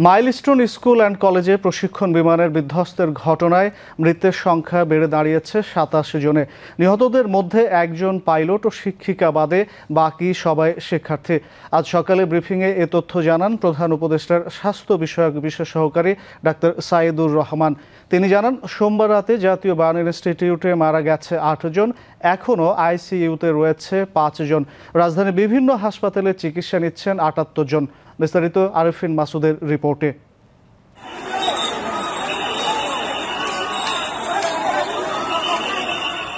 Milestone school and কলেজে প্রশিক্ষণ বিমানের বিধ্বস্তের ঘটনায় মৃতের সংখ্যা বেড়ে দাঁড়িয়েছে ২৭ জনে। নিহতদের মধ্যে একজন পাইলট ও শিক্ষিকা বাদে বাকি সবাই শিক্ষার্থী। আজ সকালে ব্রিফিংয়ে এ তথ্য জানান প্রধান উপদেষ্টার স্বাস্থ্য বিষয়ক বিশেষ সহকারী ডাক্তার সাইদুর রহমান। তিনি জানান, সোমবার রাতে জাতীয় বার্ন ইনস্টিটিউটে মারা গেছে ৮ জন, এখনও আইসিইউতে রয়েছে ৫ জন। রাজধানীর বিভিন্ন হাসপাতালে চিকিৎসা নিচ্ছেন ৭৮ জন। বিস্তারিত আরেফিন মাসুদের রিপোর্টে।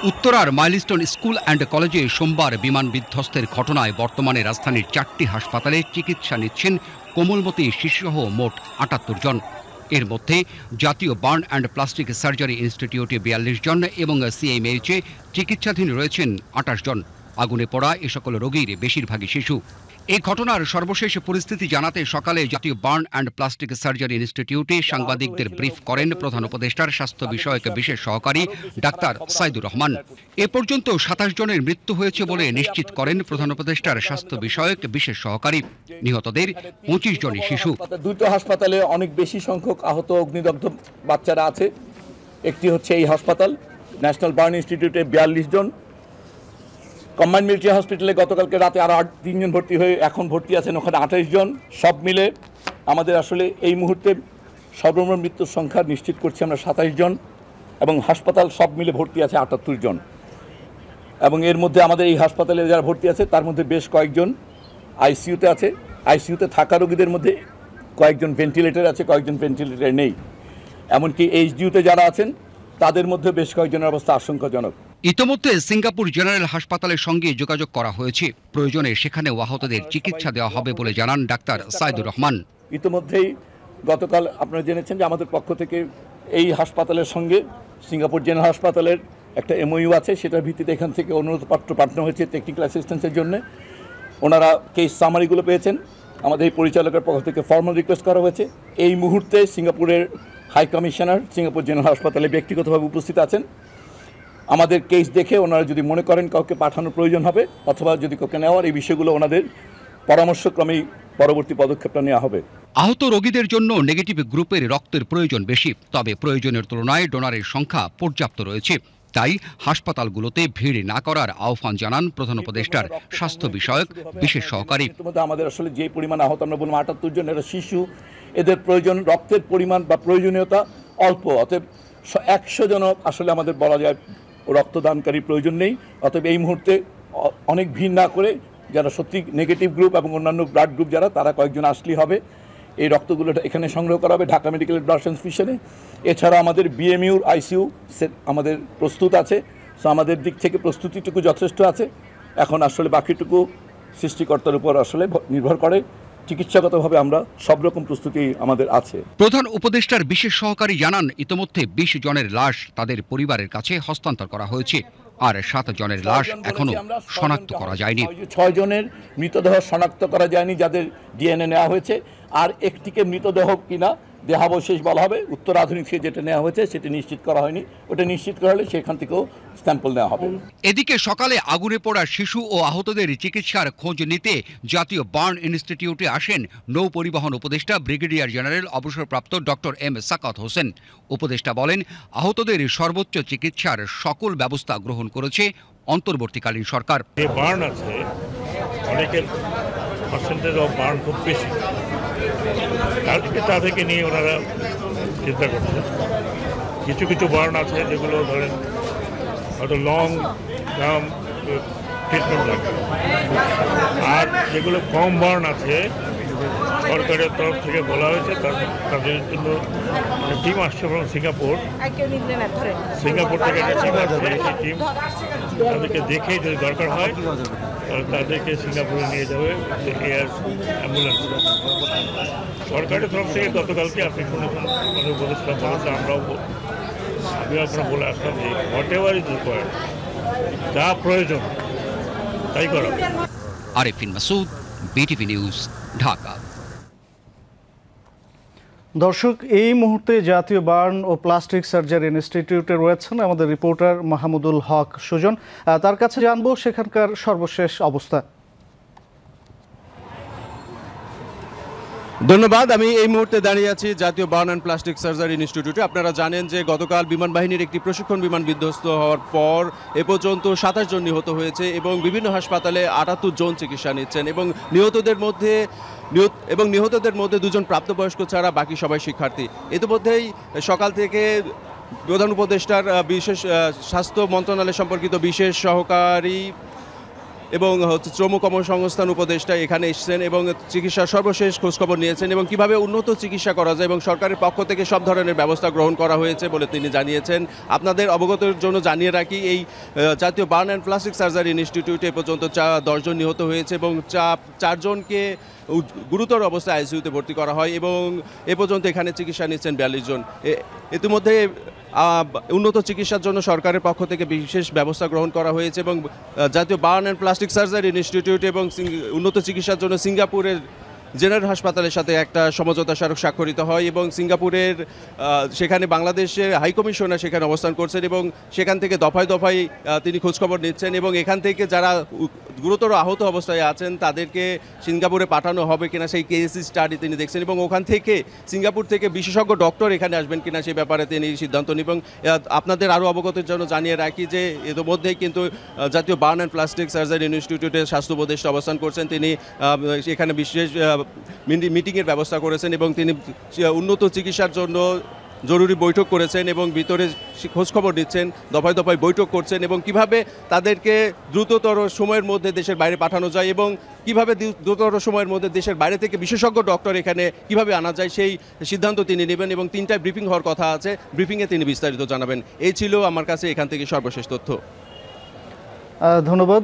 উত্তরার মাইলস্টোন স্কুল অ্যান্ড কলেজে সোমবার বিমান বিধ্বস্তের ঘটনায় বর্তমানে রাজধানীর ৪টি হাসপাতালে চিকিৎসা নিচ্ছেন কোমলমতি শিশুসহ মোট ৭৮ জন। এর মধ্যে জাতীয় বার্ন অ্যান্ড প্লাস্টিক সার্জারি ইনস্টিটিউটে ৪২ জন এবং সিএমএইচে চিকিৎসাধীন রয়েছেন ২৮ জন। আগুনে পড়া এ সকল রোগীর বেশিরভাগই শিশু। এই ঘটনার সর্বশেষ পরিস্থিতি জানাতে সকালে জাতীয় বার্ন অ্যান্ড প্লাস্টিক সার্জারি ইনস্টিটিউটে সাংবাদিকদের ব্রিফ করেন প্রধান উপদেষ্টার স্বাস্থ্য বিষয়ক বিশেষ সহকারী ডাক্তার সাইদুর রহমান। এ পর্যন্ত ২৭ জনের মৃত্যু হয়েছে বলে নিশ্চিত করেন প্রধান উপদেষ্টার স্বাস্থ্য বিষয়ক বিশেষ সহকারী। নিহতদের ২৫ জনই শিশু। দুটো হাসপাতালে অনেক বেশি সংখ্যক আহত অগ্নিদগ্ধ বাচ্চারা আছে। একটি হচ্ছে এই হাসপাতাল, ন্যাশনাল বার্ন ইনস্টিটিউটে ৪২ জন। কম্বাইন্ড মিলিটারি হসপিটালে গতকালকে রাতে আরও ৩ জন ভর্তি হয়ে এখন ভর্তি আছেন ওখানে ২৮ জন। সব মিলে আমাদের আসলে এই মুহূর্তে সর্বমোট মৃত্যুর সংখ্যা নিশ্চিত করছি আমরা ২৭ জন, এবং হাসপাতাল সব মিলে ভর্তি আছে ৭৮ জন। এবং এর মধ্যে আমাদের এই হাসপাতালে যারা ভর্তি আছে তার মধ্যে বেশ কয়েকজন আইসিইউতে আছে। আইসিইউতে থাকা রোগীদের মধ্যে কয়েকজন ভেন্টিলেটর আছে, কয়েকজন ভেন্টিলেটর নেই। এমনকি এইচডিইউতে যারা আছেন তাদের মধ্যে বেশ কয়েকজনের অবস্থা আশঙ্কাজনক। ইতোমধ্যে সিঙ্গাপুর জেনারেল হাসপাতালের সঙ্গে যোগাযোগ করা হয়েছে। প্রয়োজনে সেখানে আহতদের চিকিৎসা দেওয়া হবে বলে জানান ডাক্তার সাইদুর রহমান। ইতোমধ্যেই গতকাল আপনারা জেনেছেন যে আমাদের পক্ষ থেকে এই হাসপাতালের সঙ্গে সিঙ্গাপুর জেনারেল হাসপাতালের একটা এমওইউ আছে, সেটার ভিত্তিতে এখান থেকে অনুরোধপত্র পাঠানো হয়েছে টেকনিক্যাল অ্যাসিস্ট্যান্সের জন্য। ওনারা কেস সামারিগুলো পেয়েছেন। আমাদের এই পরিচালকের পক্ষ থেকে ফর্মাল রিকোয়েস্ট করা হয়েছে। এই মুহূর্তে সিঙ্গাপুরের হাই কমিশনার সিঙ্গাপুর জেনারেল হাসপাতালে ব্যক্তিগতভাবে উপস্থিত আছেন। আমাদের কেস দেখে ওনারা যদি মনে করেন কাউকে পাঠানোর প্রয়োজন হবে অথবা যদি কাউকে নেওয়ার, এই বিষয়গুলো ওনাদের পরামর্শক্রমেই পরবর্তী পদক্ষেপটা নেওয়া হবে। আহত রোগীদের জন্য নেগেটিভ গ্রুপের রক্তের প্রয়োজন বেশি, তবে প্রয়োজনের তুলনায় ডোনারের সংখ্যা পর্যাপ্ত রয়েছে। তাই হাসপাতালগুলোতে ভিড় না করার আহ্বান জানান প্রধান উপদেষ্টার স্বাস্থ্য বিষয়ক বিশেষ সহকারী। আমাদের আসলে যে পরিমাণ আহত আমরা বললাম ৭৮ জন, এরা শিশু, এদের প্রয়োজন রক্তের পরিমাণ বা প্রয়োজনীয়তা অল্প। অতএব ১০০ জন আসলে আমাদের বলা যায় রক্তদানকারী প্রয়োজন নেই। অতএব এই মুহূর্তে অনেক ভিড় না করে যারা সত্যি নেগেটিভ গ্রুপ এবং অন্যান্য ব্লাড গ্রুপ যারা, তারা কয়েকজন আসলেই হবে। এই রক্তগুলো এখানে সংগ্রহ করা হবে ঢাকা মেডিকেল ব্লাড ট্রান্সফিউশনে। এছাড়া আমাদের বিএমইউর আইসিইউ আমাদের প্রস্তুত আছে। সো আমাদের দিক থেকে প্রস্তুতিটুকু যথেষ্ট আছে। এখন আসলে বাকিটুকু সৃষ্টিকর্তার উপর আসলে নির্ভর করে। চিকিৎসাগতভাবে আমরা সব রকম প্রস্তুতি আমাদের আছে। প্রধান উপদেষ্টার বিশেষ সহকারী জানান, ইতোমধ্যে ২০ জনের লাশ তাদের পরিবারের কাছে হস্তান্তর করা হয়েছে, আর ৭ জনের লাশ এখনো শনাক্ত করা যায়নি। ৬ জনের মৃতদেহ শনাক্ত করা যায়নি যাদের ডিএনএ নেওয়া হয়েছে, আর একটিকে মৃতদেহ কিনা দেহাবশেষ বলা হবে। উত্তর আধুনিক থেকে যেটা নেওয়া হয়েছে সেটা নিশ্চিত করা হয়নি, ওটা নিশ্চিত করা হলে সেখান থেকেও স্যাম্পল নেওয়া হবে। এদিকে সকালে আগুনে পড়া শিশু ও আহতদের চিকিৎসার খোঁজ নিতে জাতীয় বার্ন ইনস্টিটিউটে আসেন নৌ পরিবহন উপদেষ্টা ব্রিগেডিয়ার জেনারেল অবসরপ্রাপ্ত ডক্টর এম সাকাত হোসেন। উপদেষ্টা বলেন, আহতদের সর্বোচ্চ চিকিৎসার সকল ব্যবস্থা গ্রহণ করেছে অন্তর্বর্তীকালীন সরকার। যে বার্ন আছে অনেকের পার্সেন্টেজ অফ বার্ন খুব বেশি, তাদেরকে নিয়ে ওনারা চিন্তা করছেন। কিছু কিছু বার্ন আছে যেগুলো ধরেন হয়তো লং টার্ম ট্রিটমেন্ট লাগবে, আর যেগুলো কম বার্ন আছে সরকারের তরফ থেকে বলা হয়েছে তাদের জন্য টিম আসছে এবং সিঙ্গাপুর থেকে একটা টিম আসছে। সেই টিম তাদেরকে দেখে যদি দরকার হয় তাদেরকে সিঙ্গাপুরে নিয়ে যাবে এয়ার অ্যাম্বুলেন্স। সরকারের তরফ থেকে গতকালকে আপনি শুনেছেন আমাদের উপদেষ্টা বলেছে, আমিও আপনারা বলে আসলাম যে হোয়াট এভার ইজ রিকোয়ার্ড, যা প্রয়োজন তাই করা। Arefin Masud, BTV news, Dhaka. দর্শক, এই মুহূর্তে জাতীয় বার্ন ও প্লাস্টিক সার্জারি ইনস্টিটিউটে রয়েছেন আমাদের রিপোর্টার মাহমুদুল হক সুজন। তার কাছে জানবো সেখানকার সর্বশেষ অবস্থা। ধন্যবাদ। আমি এই মুহূর্তে দাঁড়িয়ে আছি জাতীয় বার্ন অ্যান্ড প্লাস্টিক সার্জারি ইনস্টিটিউটে। আপনারা জানেন যে গতকাল বিমান বাহিনীর একটি প্রশিক্ষণ বিমান বিধ্বস্ত হওয়ার পর এ পর্যন্ত ২৭ জন নিহত হয়েছে এবং বিভিন্ন হাসপাতালে ৭৮ জন চিকিৎসা নিচ্ছেন এবং নিহতদের মধ্যে ২ জন প্রাপ্তবয়স্ক ছাড়া বাকি সবাই শিক্ষার্থী। ইতিমধ্যেই সকাল থেকে প্রধান উপদেষ্টার বিশেষ স্বাস্থ্য মন্ত্রণালয় সম্পর্কিত বিশেষ সহকারী এবং শ্রম কর্মসংস্থান উপদেষ্টা এখানে এসেছেন এবং চিকিৎসার সর্বশেষ খোঁজখবর নিয়েছেন এবং কিভাবে উন্নত চিকিৎসা করা যায় এবং সরকারের পক্ষ থেকে সব ধরনের ব্যবস্থা গ্রহণ করা হয়েছে বলে তিনি জানিয়েছেন। আপনাদের অবগতের জন্য জানিয়ে রাখি, এই জাতীয় বার্ন অ্যান্ড প্লাস্টিক সার্জারি ইনস্টিটিউটে এ পর্যন্ত ১০ জন নিহত হয়েছে এবং ৪ জনকে গুরুতর অবস্থায় আইসিইউতে ভর্তি করা হয় এবং এ পর্যন্ত এখানে চিকিৎসা নিচ্ছেন ৪২ জন। ইতিমধ্যে উন্নত চিকিৎসার জন্য সরকারের পক্ষ থেকে বিশেষ ব্যবস্থা গ্রহণ করা হয়েছে এবং জাতীয় burn and plastic surgery institute এবং উন্নত চিকিৎসার জন্য সিঙ্গাপুরের জেনারেল হাসপাতালের সাথে একটা সমঝোতা স্মারক স্বাক্ষরিত হয় এবং সিঙ্গাপুরের সেখানে বাংলাদেশের হাইকমিশনার সেখানে অবস্থান করছেন এবং সেখান থেকে দফায় দফায় তিনি খোঁজখবর নিচ্ছেন এবং এখান থেকে যারা গুরুতর আহত অবস্থায় আছেন তাদেরকে সিঙ্গাপুরে পাঠানো হবে কিনা সেই কেএসি স্টাডি তিনি দেখছেন এবং ওখান থেকে সিঙ্গাপুর থেকে বিশেষজ্ঞ ডক্টর এখানে আসবেন কিনা সেই ব্যাপারে তিনি সিদ্ধান্ত নেন। এবং আপনাদের আরও অবগতের জন্য জানিয়ে রাখি যে ইতিমধ্যেই কিন্তু জাতীয় বার্ন অ্যান্ড প্লাস্টিক সার্জারি ইনস্টিটিউটের স্বাস্থ্য উপদেষ্টা অবস্থান করছেন। তিনি এখানে বিশেষ মিটিংয়ের ব্যবস্থা করেছেন এবং তিনি উন্নত চিকিৎসার জন্য জরুরি বৈঠক করেছেন এবং ভিতরে খোঁজখবর নিচ্ছেন, দফায় দফায় বৈঠক করছেন এবং কিভাবে তাদেরকে দ্রুততর সময়ের মধ্যে দেশের বাইরে পাঠানো যায় এবং কিভাবে দ্রুততর সময়ের মধ্যে দেশের বাইরে থেকে বিশেষজ্ঞ ডক্টর এখানে কিভাবে আনা যায় সেই সিদ্ধান্ত তিনি নেবেন এবং ৩টায় ব্রিফিং হওয়ার কথা আছে, ব্রিফিংয়ে তিনি বিস্তারিত জানাবেন। এই ছিল আমার কাছে এখান থেকে সর্বশেষ তথ্য। ধন্যবাদ।